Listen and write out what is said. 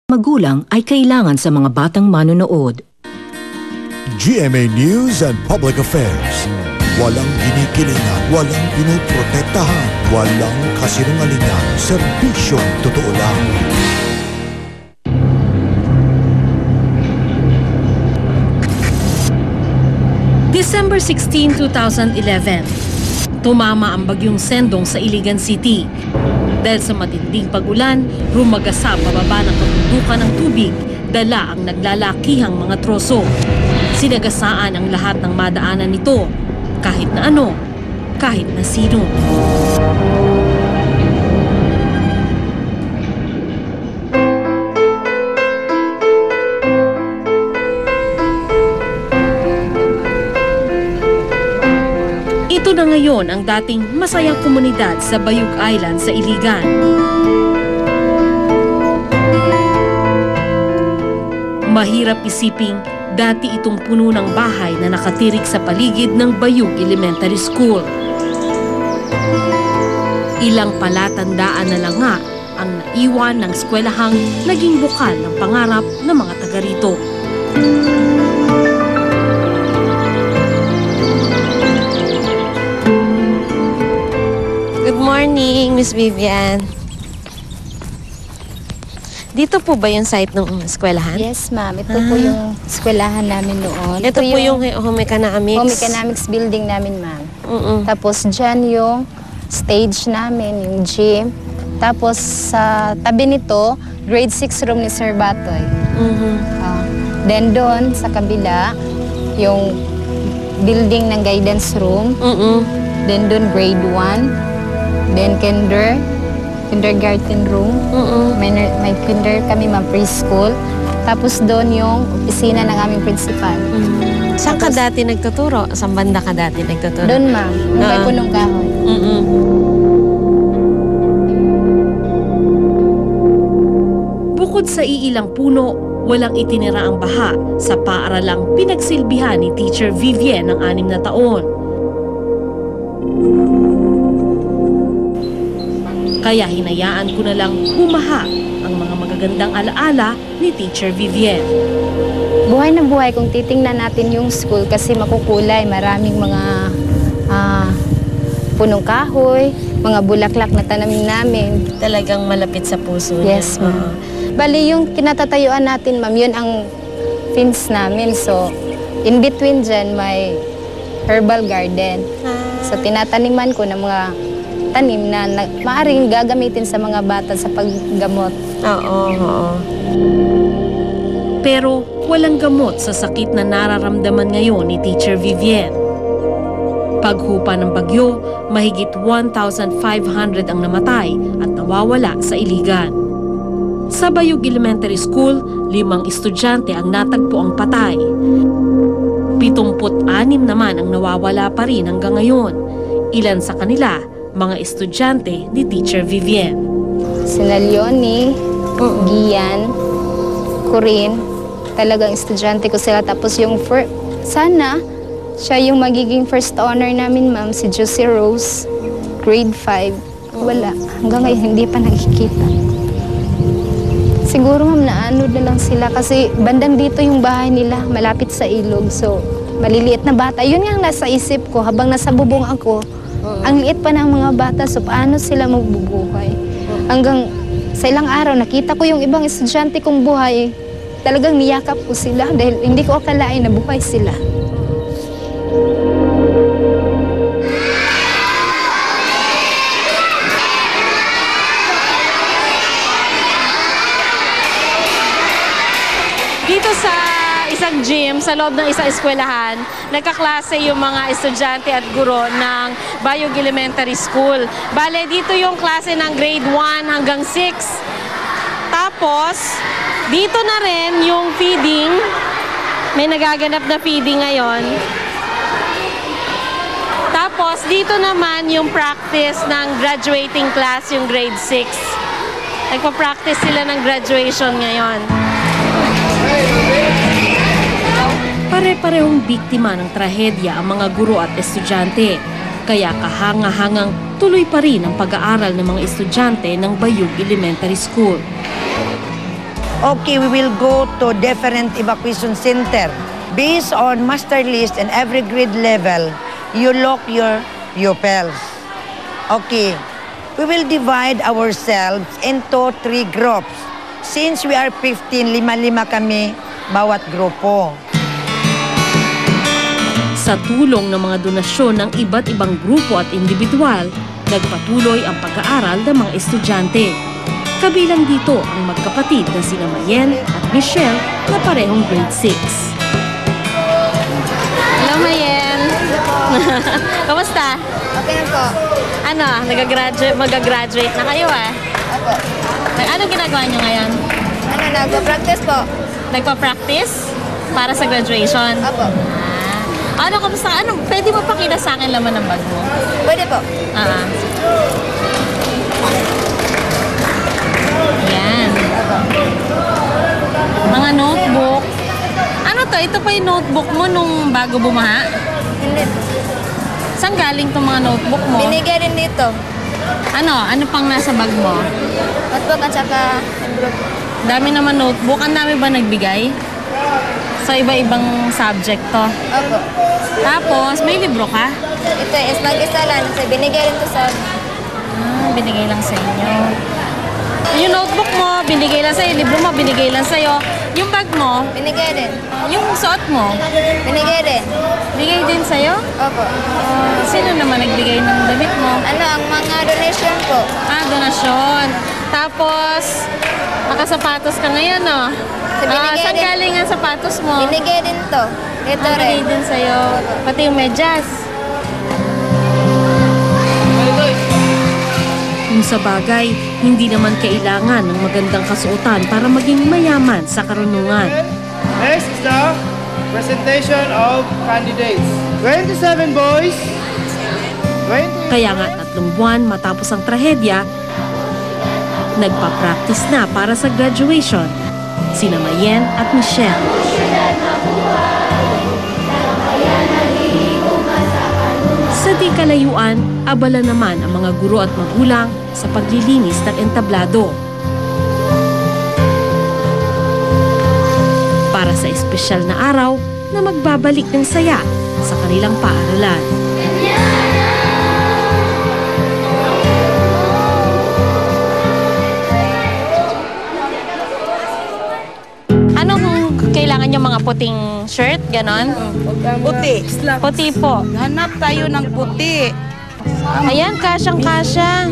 Magulang ay kailangan sa mga batang manonood. GMA News and Public Affairs. Walang kinikilingan, walang pinoprotektahan, walang kasinungalingan, serbisyong totoo lang. December 16, 2011. Tumama ang bagyong Sendong sa Iligan City. Dahil sa matinding pag-ulan, rumagasa pababa ng kabundukan ng tubig, dala ang naglalakihang mga troso. Sinagasaan ang lahat ng madaanan nito, kahit na ano, kahit na sino. Ito na ngayon ang dating masayang komunidad sa Bayug Island sa Iligan. Mahirap isiping dati itong puno ng bahay na nakatirik sa paligid ng Bayug Elementary School. Ilang palatandaan na lang nga ang naiwan ng eskwelahang naging bukal ng pangarap ng mga taga rito. Good morning, Miss Vivian. Dito po ba yung site ng eskwelahan? Yes, ma'am. Ito po yung eskwelahan namin noon. Ito po yung home economics? Home economics building namin, ma'am. Tapos dyan yung stage namin, yung gym. Tapos sa tabi nito, grade 6 room ni Sir Batoy. Then doon, sa kabila, yung building ng guidance room. Then doon, grade 1. Then kindergarten room. May kinder kami, ma'am, preschool. Tapos doon yung opisina ng aming principal. Saan ka dati nagtuturo? Saan banda ka dati nagtuturo? Doon, ma'am. May punong kahoy. Bukod sa iilang puno, walang itinira ang baha sa paaralang pinagsilbihan ni Teacher Vivian ng 6 na taon. Kaya hinayaan ko na lang bumaha ang mga magagandang alaala ni Teacher Vivian. Buhay na buhay kung titingnan natin yung school kasi makukulay. Maraming mga punong kahoy, mga bulaklak na tanamin namin. Talagang malapit sa puso niya. Yes, ma'am. Bali, yung kinatatayuan natin, ma'am, yun ang fence namin. So, in between dyan, may herbal garden. So, tinataniman ko ng mga tanim na maaaring gagamitin sa mga bata sa paggamot. Oo. Pero walang gamot sa sakit na nararamdaman ngayon ni Teacher Vivian. Paghupa ng bagyo, mahigit 1,500 ang namatay at nawawala sa Iligan. Sa Bayug Elementary School, 5 estudyante ang natagpo ang patay. 76 naman ang nawawala pa rin hanggang ngayon. Ilan sa kanila, mga estudyante ni Teacher Vivian. Sina Leonie, Gian, Corinne, talagang estudyante ko sila. Tapos yung sana siya yung magiging first honor namin, ma'am, si Josie Rose, grade 5. Wala. Hanggang ngayon, hindi pa nakikita. Siguro, ma'am, naano na lang sila kasi bandang dito yung bahay nila, malapit sa ilog. So, maliliit na bata. Yun nga nasa isip ko habang nasa bubong ako. Ang liit pa ng mga bata, so paano sila magbubuhay? Hanggang sa ilang araw, nakita ko yung ibang estudyante kong buhay. Talagang niyakap ko sila dahil hindi ko akalain na buhay sila. Dito sa isang gym, sa loob ng isang eskwelahan, nagkaklase yung mga estudyante at guro ng Bayug Elementary School. Bale, dito yung klase ng grade 1 hanggang 6. Tapos, dito na rin yung feeding. May nagaganap na feeding ngayon. Tapos, dito naman yung practice ng graduating class, yung grade 6. Nagpa-practice sila ng graduation ngayon. Pare-parehong biktima ng trahedya ang mga guro at estudyante. Kaya kahanga-hangang tuloy pa rin ang pag-aaral ng mga estudyante ng Bayug Elementary School. Okay, we will go to different evacuation center. Based on master list and every grade level, you lock your pupils. Okay, we will divide ourselves into 3 groups. Since we are 15, 5-5 kami bawat grupo. Sa tulong ng mga donasyon ng iba't ibang grupo at individual, nagpatuloy ang pag-aaral ng mga estudyante. Kabilang dito ang magkapatid na sina Mayen at Michelle na parehong grade 6. Hello, Mayen. Kamusta? Okay na po. Ano, mag-graduate na kayo Opo. Anong ginagawa nyo ngayon? Nagpa-practice po. Nagpa-practice para sa graduation? Opo. Ano, kamusta? Pwede mo pakita sa akin laman ng bag mo? Pwede po. Yan. Mga notebook. Ano to? Ito pa yung notebook mo nung bago bumaha? Hindi. Saan galing tong mga notebook mo? Binigay rin dito. Ano pang nasa bag mo? Notebook at saka envelope. Dami naman notebook. Ang dami ba nagbigay? Sa iba-ibang subject to. Opo. Tapos, may libro ka? Ito is mag-isa lang. So, binigay rin to sa... Binigay lang sa inyo. Yung notebook mo, binigay lang sa'yo. Libro mo, binigay lang sa'yo. Yung bag mo, Binigay din. yung suot mo, Binigay din. bigay din sa'yo? Opo. Sino naman nagbigay ng damit mo? Ang mga donation po. Donasyon. Tapos, nakasapatos ka ngayon, no? binigay Saan din. galing ang sapatos mo? Binigay din to. Ito Bigay rin. din sa'yo. Pati yung medyas. Kung sa bagay, hindi naman kailangan ng magandang kasuotan para maging mayaman sa karunungan. Next is the presentation of candidates. 27 boys. 20. Kaya nga 3 buwan matapos ang trahedya, nagpa-practice na para sa graduation sina Mayen at Michelle. Sa di kalayuan, abala naman ang mga guro at magulang sa paglilinis ng entablado. Para sa espesyal na araw na magbabalik ng saya sa kanilang paaralan. Anong kailangan yung mga puting shirt? Ganon? Puti. Puti po. Hanap tayo ng puti. Ayan, kasyang-kasya.